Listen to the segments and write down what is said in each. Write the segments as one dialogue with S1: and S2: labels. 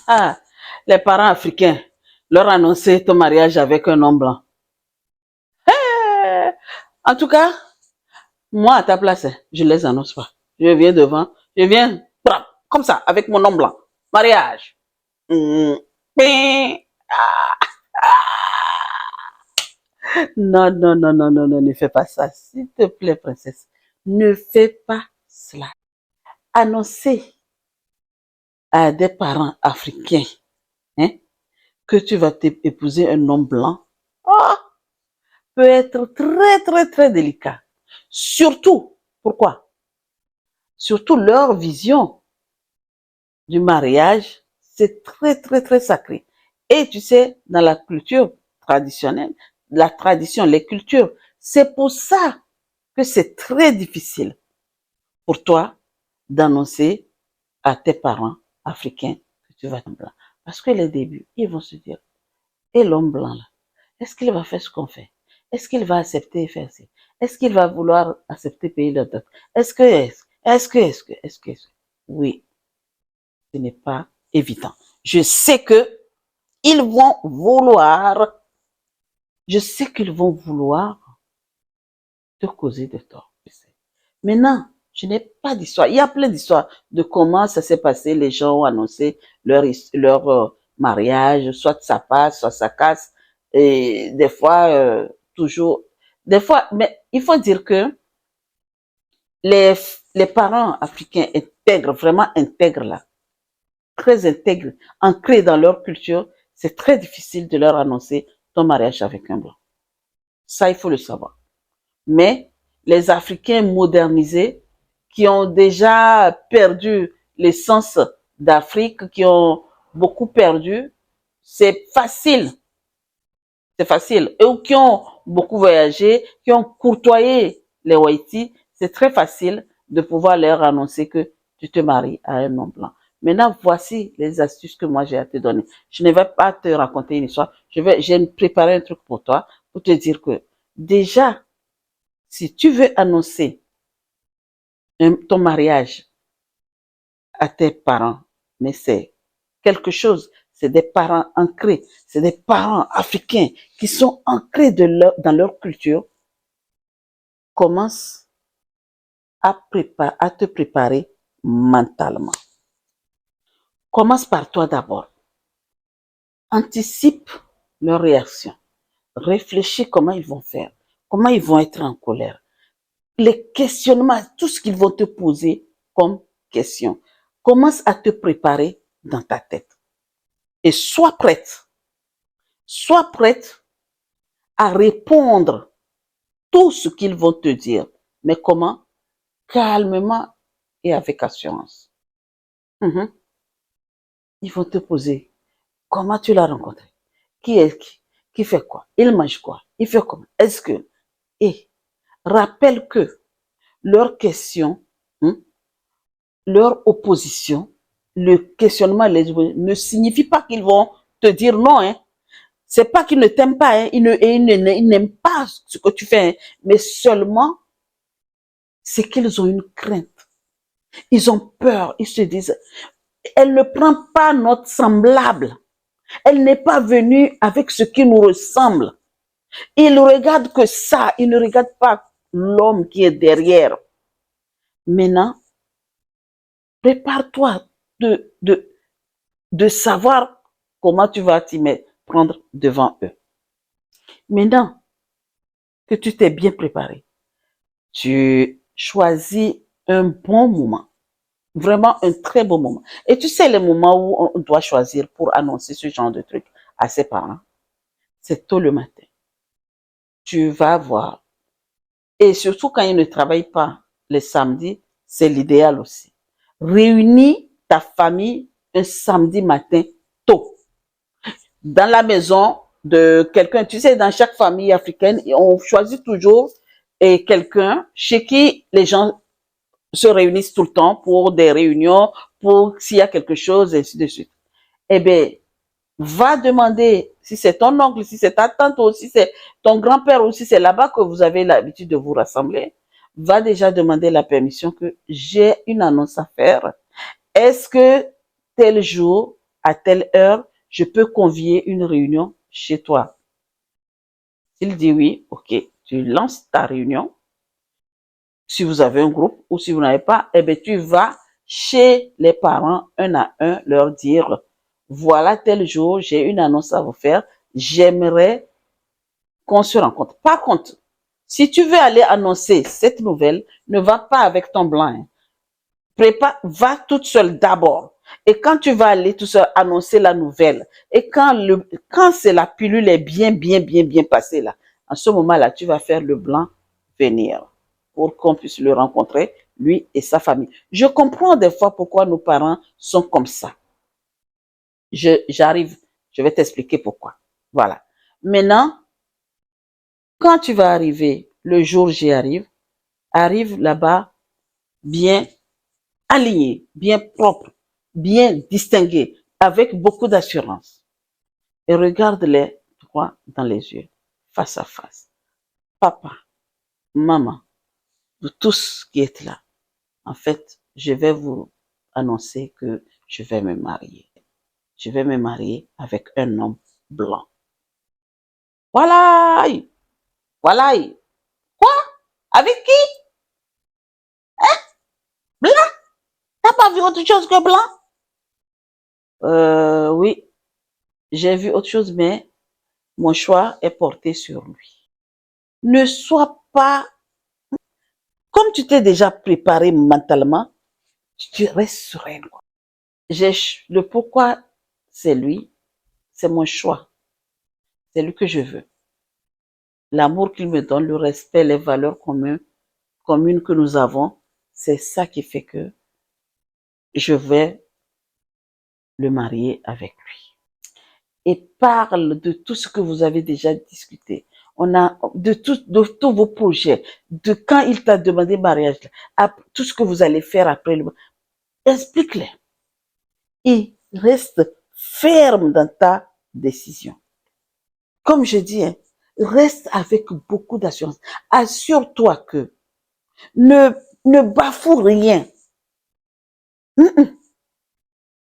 S1: Ah, les parents africains leur annoncer ton mariage avec un homme blanc. Eh, en tout cas, moi à ta place, je les annonce pas. Je viens devant, je viens comme ça avec mon homme blanc. Mariage. Mm. Non, non, non, non, non, non, ne fais pas ça. S'il te plaît, princesse. Ne fais pas cela. Annoncer à des parents africains, hein, que tu vas épouser un homme blanc, oh, peut être très, très, très délicat. Surtout, pourquoi? Surtout leur vision du mariage, c'est très, très, très sacré. Et tu sais, dans la culture traditionnelle, la tradition, les cultures, c'est pour ça que c'est très difficile pour toi d'annoncer à tes parents africains que tu vas être blanc. Parce que les débuts, ils vont se dire, et l'homme blanc là, est-ce qu'il va faire ce qu'on fait? Est-ce qu'il va accepter faire ça? Est-ce qu'il va vouloir accepter payer la dot? Est-ce que, oui, ce n'est pas évident. Je sais que ils vont vouloir, je sais qu'ils vont vouloir te causer de tort. Maintenant, je n'ai pas d'histoire. Il y a plein d'histoires de comment ça s'est passé. Les gens ont annoncé leur mariage, soit ça passe, soit ça casse. Et des fois, toujours, des fois, mais il faut dire que les, les parents africains intègres, vraiment intègres là, très intègres, ancrés dans leur culture, c'est très difficile de leur annoncer ton mariage avec un blanc. Ça, il faut le savoir. Mais les Africains modernisés, qui ont déjà perdu l'essence d'Afrique, qui ont beaucoup perdu, c'est facile. C'est facile. Eux qui ont beaucoup voyagé, qui ont courtoyé les Waïtis, c'est très facile de pouvoir leur annoncer que tu te maries à un homme blanc. Maintenant, voici les astuces que moi j'ai à te donner. Je ne vais pas te raconter une histoire. J'ai préparé un truc pour toi, pour te dire que déjà, si tu veux annoncer ton mariage à tes parents, mais c'est quelque chose, c'est des parents ancrés, c'est des parents africains qui sont ancrés dans leur culture, commence à te préparer mentalement. Commence par toi d'abord. Anticipe leur réaction. Réfléchis comment ils vont faire, comment ils vont être en colère. Les questionnements, tout ce qu'ils vont te poser comme question. Commence à te préparer dans ta tête. Et sois prête. Sois prête à répondre tout ce qu'ils vont te dire. Mais comment? Calmement et avec assurance. Ils vont te poser comment tu l'as rencontré. Qui est qui fait quoi? Il mange quoi? Il fait comment? Est-ce que... Et rappelle que leurs questions, leur opposition, le questionnement ne signifie pas qu'ils vont te dire non. C'est pas qu'ils ne t'aiment pas. Ils n'aiment pas ce que tu fais. Mais seulement, c'est qu'ils ont une crainte. Ils ont peur. Ils se disent, elle ne prend pas notre semblable. Elle n'est pas venue avec ce qui nous ressemble. Ils ne regardent que ça. Ils ne regardent pas l'homme qui est derrière. Maintenant, prépare-toi de savoir comment tu vas t'y prendre devant eux. Maintenant que tu t'es bien préparé, tu choisis un bon moment. Vraiment un très beau moment. Et tu sais les moments où on doit choisir pour annoncer ce genre de truc à ses parents? C'est tôt le matin. Tu vas voir. Et surtout quand ils ne travaillent pas les samedis, c'est l'idéal aussi. Réunis ta famille un samedi matin tôt. Dans la maison de quelqu'un. Tu sais, dans chaque famille africaine, on choisit toujours quelqu'un chez qui les gens se réunissent tout le temps pour des réunions, pour s'il y a quelque chose, et ainsi de suite. Eh bien, va demander, si c'est ton oncle, si c'est ta tante, ou si c'est ton grand-père, ou si c'est là-bas que vous avez l'habitude de vous rassembler, va déjà demander la permission que j'ai une annonce à faire. Est-ce que tel jour, à telle heure, je peux convier une réunion chez toi. S'il dit oui, ok, tu lances ta réunion. Si vous avez un groupe ou si vous n'avez pas, eh bien, tu vas chez les parents un à un leur dire, voilà tel jour, j'ai une annonce à vous faire, j'aimerais qu'on se rencontre. Par contre, si tu veux aller annoncer cette nouvelle, ne va pas avec ton blanc. Hein. Prépare, va toute seule d'abord. Et quand tu vas aller tout seul annoncer la nouvelle, et quand c'est la pilule est bien passée là, en ce moment-là, tu vas faire le blanc venir pour qu'on puisse le rencontrer, lui et sa famille. Je comprends des fois pourquoi nos parents sont comme ça. J'arrive, je vais t'expliquer pourquoi. Voilà. Maintenant, quand tu vas arriver, le jour j'y arrive là-bas bien aligné, bien propre, bien distingué, avec beaucoup d'assurance. Et regarde-les droit dans les yeux, face à face. Papa, maman, vous tous qui êtes là, en fait, je vais vous annoncer que je vais me marier. Je vais me marier avec un homme blanc. Voilà! Voilà! Quoi? Avec qui? Blanc? T'as pas vu autre chose que blanc? Oui, j'ai vu autre chose, mais mon choix est porté sur lui. Ne sois pas, comme tu t'es déjà préparé mentalement, tu restes sereine. Le pourquoi, c'est lui, c'est mon choix, c'est lui que je veux. L'amour qu'il me donne, le respect, les valeurs communes que nous avons, c'est ça qui fait que je vais le marier avec lui. Et parle de tout ce que vous avez déjà discuté. On a de tous vos projets, de quand il t'a demandé mariage, à tout ce que vous allez faire après le mariage. Explique-les. Et reste ferme dans ta décision. Comme je dis, hein, reste avec beaucoup d'assurance. Assure-toi que ne bafoue rien.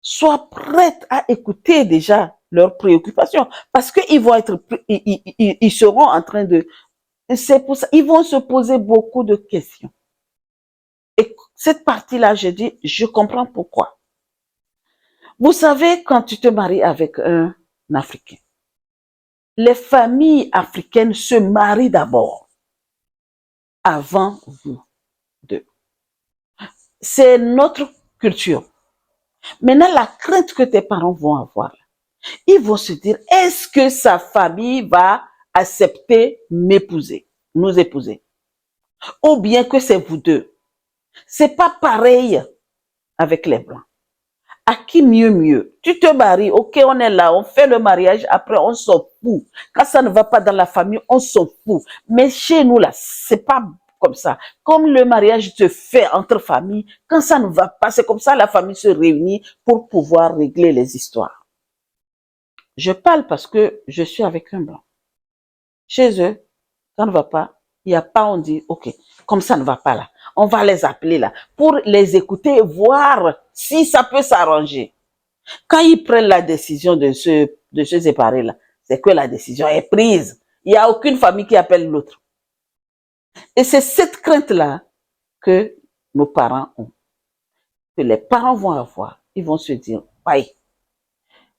S1: Sois prête à écouter déjà leurs préoccupations parce qu'ils vont ils seront en train de, c'est pour ça, ils vont se poser beaucoup de questions. Et cette partie-là, je dis, je comprends pourquoi. Vous savez, quand tu te maries avec un Africain, les familles africaines se marient d'abord avant vous deux. C'est notre culture. Maintenant, la crainte que tes parents vont avoir, ils vont se dire, est-ce que sa famille va accepter m'épouser, nous épouser? Ou bien que c'est vous deux. C'est pas pareil avec les Blancs. À qui mieux? Tu te maries, ok, on est là, on fait le mariage, après on s'en fout. Quand ça ne va pas dans la famille, on s'en fout. Mais chez nous, là, c'est pas comme ça. Comme le mariage se fait entre familles, quand ça ne va pas, c'est comme ça la famille se réunit pour pouvoir régler les histoires. Je parle parce que je suis avec un Blanc. Chez eux, ça ne va pas, il n'y a pas, on dit, ok, comme ça ne va pas là. On va les appeler là pour les écouter et voir si ça peut s'arranger. Quand ils prennent la décision de se séparer là, c'est que la décision est prise. Il n'y a aucune famille qui appelle l'autre. Et c'est cette crainte-là que nos parents ont. Que les parents vont avoir. Ils vont se dire, ouais,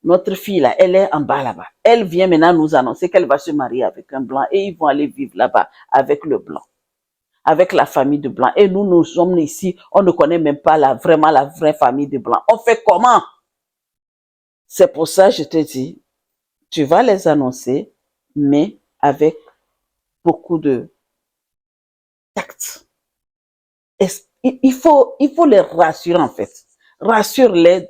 S1: notre fille là, elle est en bas là-bas. Elle vient maintenant nous annoncer qu'elle va se marier avec un Blanc et ils vont aller vivre là-bas avec le Blanc. Avec la famille de Blanc. Et nous sommes ici, on ne connaît même pas vraiment la vraie famille de Blanc. On fait comment? C'est pour ça que je te dis, tu vas les annoncer, mais avec beaucoup de tact. Il faut les rassurer en fait. Rassure-les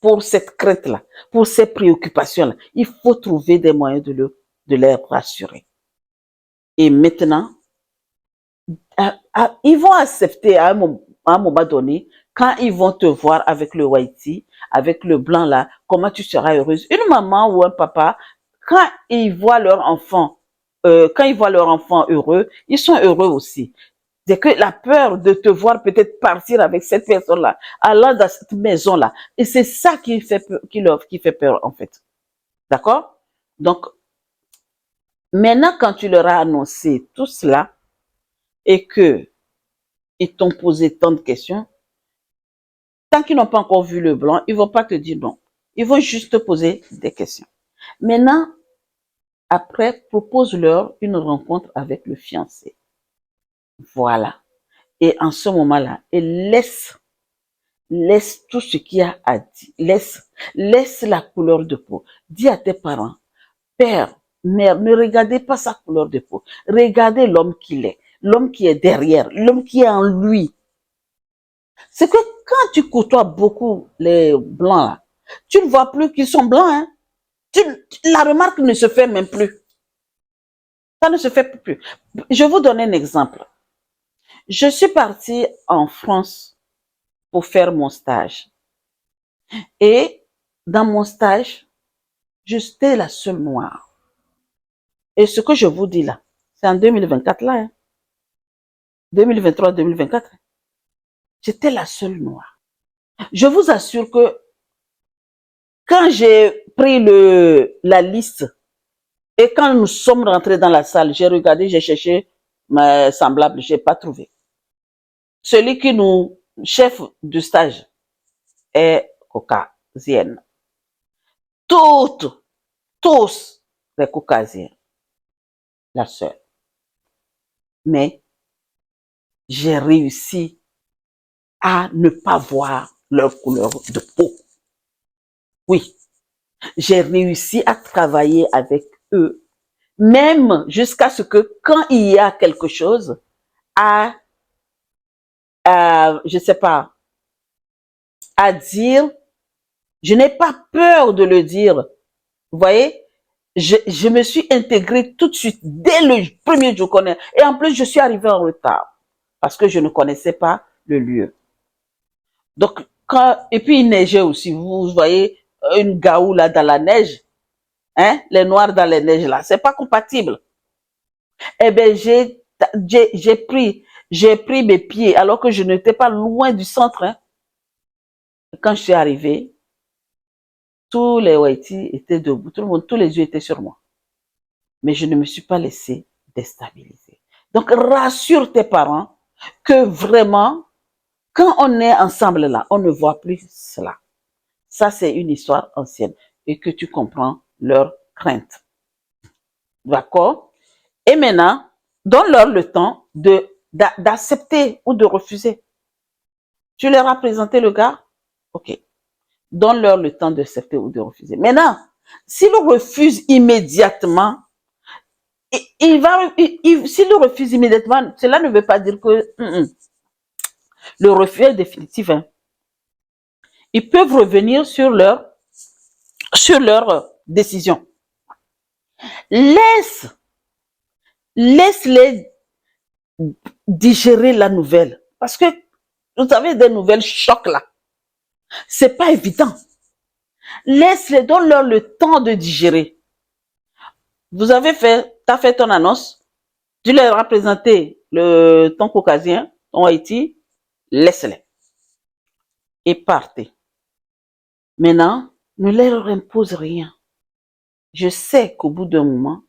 S1: pour cette crainte-là, pour ces préoccupations-là. Il faut trouver des moyens de les rassurer. Et maintenant, ils vont accepter à un moment donné, quand ils vont te voir avec le whitey, avec le Blanc là, comment tu seras heureuse. Une maman ou un papa, quand ils voient leur enfant heureux, ils sont heureux aussi. C'est que la peur de te voir peut-être partir avec cette personne-là, allant dans cette maison-là. Et c'est ça qui fait peur, qui fait peur, en fait. D'accord? Donc, maintenant, quand tu leur as annoncé tout cela et que ils t'ont posé tant de questions, tant qu'ils n'ont pas encore vu le blanc, ils vont pas te dire non. Ils vont juste te poser des questions. Maintenant, après, propose-leur une rencontre avec le fiancé. Voilà. Et en ce moment-là, et laisse tout ce qu'il y a à dire. Laisse la couleur de peau. Dis à tes parents, père, mère, ne regardez pas sa couleur de peau. Regardez l'homme qu'il est, l'homme qui est derrière, l'homme qui est en lui. C'est que quand tu côtoies beaucoup les blancs là, tu ne vois plus qu'ils sont blancs. Hein. La remarque ne se fait même plus. Ça ne se fait plus. Je vais vous donner un exemple. Je suis partie en France pour faire mon stage. Et dans mon stage, j'étais la seule noire. Et ce que je vous dis là, c'est en 2024 là, hein, 2023-2024. J'étais la seule noire. Je vous assure que quand j'ai pris la liste et quand nous sommes rentrés dans la salle, j'ai regardé, j'ai cherché mes semblables, j'ai pas trouvé. Celui qui nous, chef du stage, est caucasienne. Tous les caucasiens, la seule. Mais j'ai réussi à ne pas voir leur couleur de peau. Oui, j'ai réussi à travailler avec eux, même jusqu'à ce que quand il y a quelque chose je sais pas, à dire, je n'ai pas peur de le dire. Vous voyez, je me suis intégrée tout de suite, dès le premier jour qu'on est. Et en plus, je suis arrivée en retard parce que je ne connaissais pas le lieu. Donc, et puis il neigeait aussi, vous voyez, une gaou là dans la neige, hein, les noirs dans les neiges là, c'est pas compatible. Eh ben, j'ai pris mes pieds alors que je n'étais pas loin du centre, hein. Quand je suis arrivée, tous les Waitis étaient debout, tout le monde, tous les yeux étaient sur moi. Mais je ne me suis pas laissée déstabiliser. Donc, rassure tes parents que vraiment, quand on est ensemble là, on ne voit plus cela. Ça, c'est une histoire ancienne et que tu comprends leur crainte. D'accord? Et maintenant, donne-leur le temps d'accepter ou de refuser. Tu leur as présenté le gars? Ok. Donne-leur le temps d'accepter ou de refuser. Maintenant, s'il refuse immédiatement, s'il refuse immédiatement, cela ne veut pas dire que le refus est définitif. Hein. Ils peuvent revenir sur leur décision. Laisse-les digérer la nouvelle. Parce que vous avez des nouvelles chocs là. C'est pas évident. Laisse-les, donne-leur le temps de digérer. T'as fait ton annonce, tu leur as présenté ton caucasien, ton Haïti, laisse-les. Et partez. Maintenant, ne leur impose rien. Je sais qu'au bout d'un moment,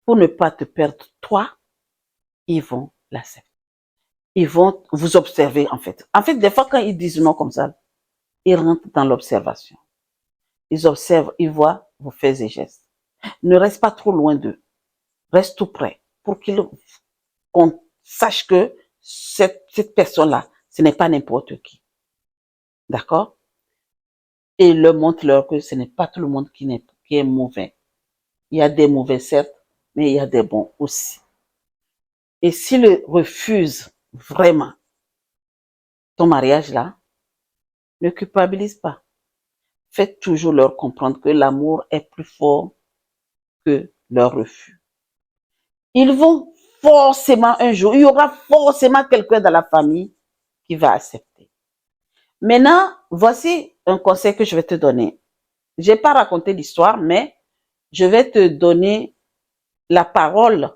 S1: pour ne pas te perdre toi, ils vont l'accepter. Ils vont vous observer en fait. En fait, des fois quand ils disent non comme ça, ils rentrent dans l'observation. Ils observent, ils voient vos faits et gestes. Ne reste pas trop loin d'eux. Reste tout près pour qu'on sache que cette personne-là, ce n'est pas n'importe qui. D'accord? Et montre-leur que ce n'est pas tout le monde qui est mauvais. Il y a des mauvais certes, mais il y a des bons aussi. Et s'ils refusent vraiment ton mariage là, ne culpabilise pas. Faites toujours leur comprendre que l'amour est plus fort que leur refus. Ils vont forcément un jour, il y aura forcément quelqu'un dans la famille qui va accepter. Maintenant, voici un conseil que je vais te donner. Je n'ai pas raconté l'histoire, mais je vais te donner la parole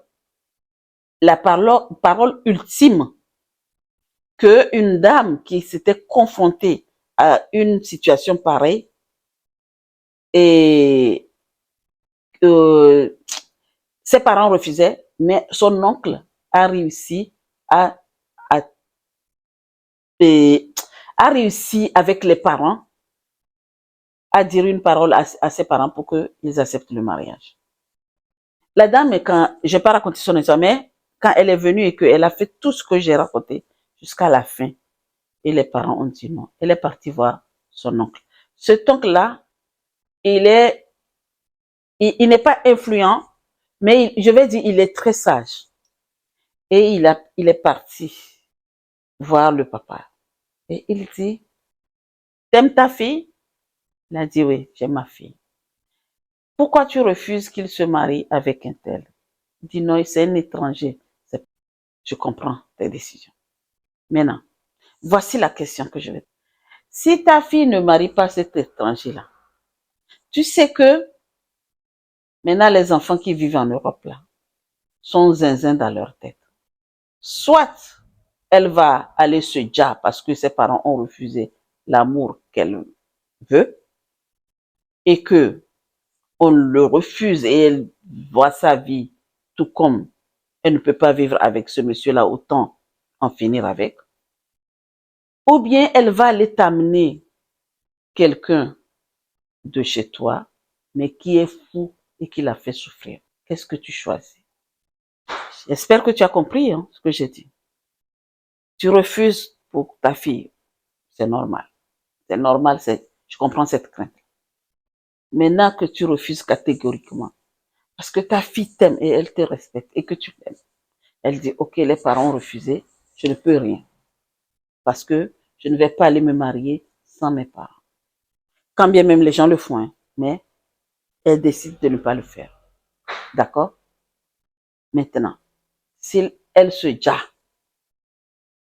S1: ultime qu'une dame qui s'était confrontée à une situation pareille et ses parents refusaient, mais son oncle a réussi à, à, a réussi avec les parents à dire une parole à ses parents pour qu'ils acceptent le mariage. La dame, quand je n'ai pas raconté son histoire, mais quand elle est venue et qu'elle a fait tout ce que j'ai raconté jusqu'à la fin, et les parents ont dit non, elle est partie voir son oncle. Cet oncle-là, il n'est pas influent, mais je vais dire, il est très sage. Et il est parti voir le papa. Et il dit, t'aimes ta fille? Il a dit, oui, j'aime ma fille. Pourquoi tu refuses qu'il se marie avec un tel? Il dit, non, c'est un étranger. Je comprends tes décisions. Maintenant, voici la question que je vais te poser. Si ta fille ne marie pas cet étranger-là, tu sais que maintenant les enfants qui vivent en Europe là sont zinzin dans leur tête. Soit elle va aller se dire parce que ses parents ont refusé l'amour qu'elle veut et que on le refuse et elle voit sa vie tout comme elle ne peut pas vivre avec ce monsieur-là, autant en finir avec. Ou bien elle va aller t'amener quelqu'un de chez toi, mais qui est fou et qui l'a fait souffrir. Qu'est-ce que tu choisis? J'espère que tu as compris ce que j'ai dit. Tu refuses pour ta fille, c'est normal. C'est normal, je comprends cette crainte. Maintenant que tu refuses catégoriquement, parce que ta fille t'aime et elle te respecte et que tu l'aimes, elle dit, ok, les parents ont refusé, je ne peux rien, parce que je ne vais pas aller me marier sans mes parents. Quand bien même les gens le font, mais elle décide de ne pas le faire. D'accord? Maintenant, si elle se dit,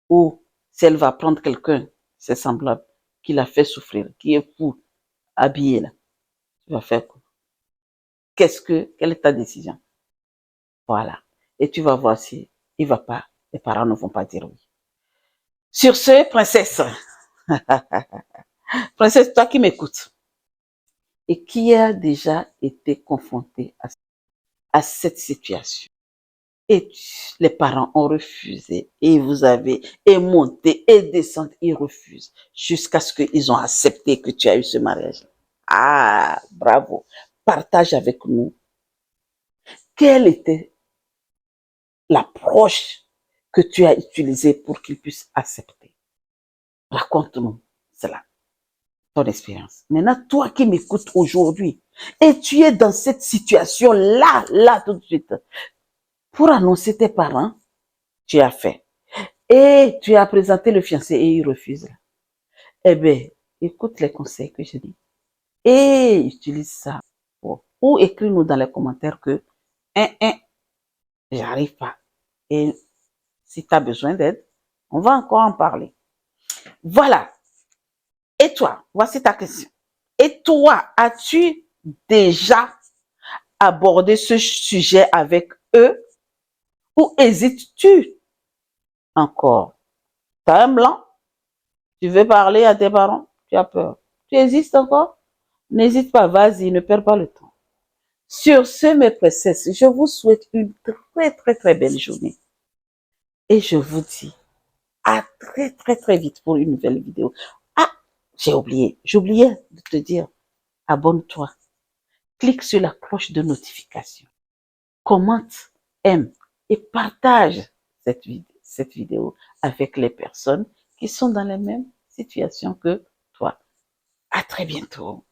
S1: ou si elle va prendre quelqu'un, c'est semblable, qui l'a fait souffrir, qui est fou, habillé là, tu vas faire quoi? Quelle est ta décision? Voilà. Et tu vas voir si il va pas, les parents ne vont pas dire oui. Sur ce, princesse, princesse, toi qui m'écoutes, et qui a déjà été confrontée à cette situation, et les parents ont refusé, et vous avez et monté et descendu, ils refusent, jusqu'à ce qu'ils ont accepté que tu as eu ce mariage. Ah, bravo. Partage avec nous quelle était l'approche que tu as utilisée pour qu'ils puissent accepter. Raconte-nous cela, ton expérience. Maintenant, toi qui m'écoutes aujourd'hui, et tu es dans cette situation-là, là, tout de suite, pour annoncer tes parents, tu as fait. Et tu as présenté le fiancé et il refuse. Eh bien, écoute les conseils que je dis. Et utilise ça. Ou écris-nous dans les commentaires que, j'arrive pas. Et si tu as besoin d'aide, on va encore en parler. Voilà. Et toi, voici ta question. Et toi, as-tu déjà abordé ce sujet avec eux ou hésites-tu encore? Tu as un blanc? Tu veux parler à tes parents? Tu as peur. Tu hésites encore? N'hésite pas, vas-y, ne perds pas le temps. Sur ce, mes princesses, je vous souhaite une très, très, très belle journée. Et je vous dis à très, très, très vite pour une nouvelle vidéo. Ah, j'oubliais de te dire, abonne-toi. Clique sur la cloche de notification. Commente, aime et partage cette vidéo avec les personnes qui sont dans la même situation que toi. À très bientôt.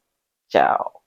S1: Ciao.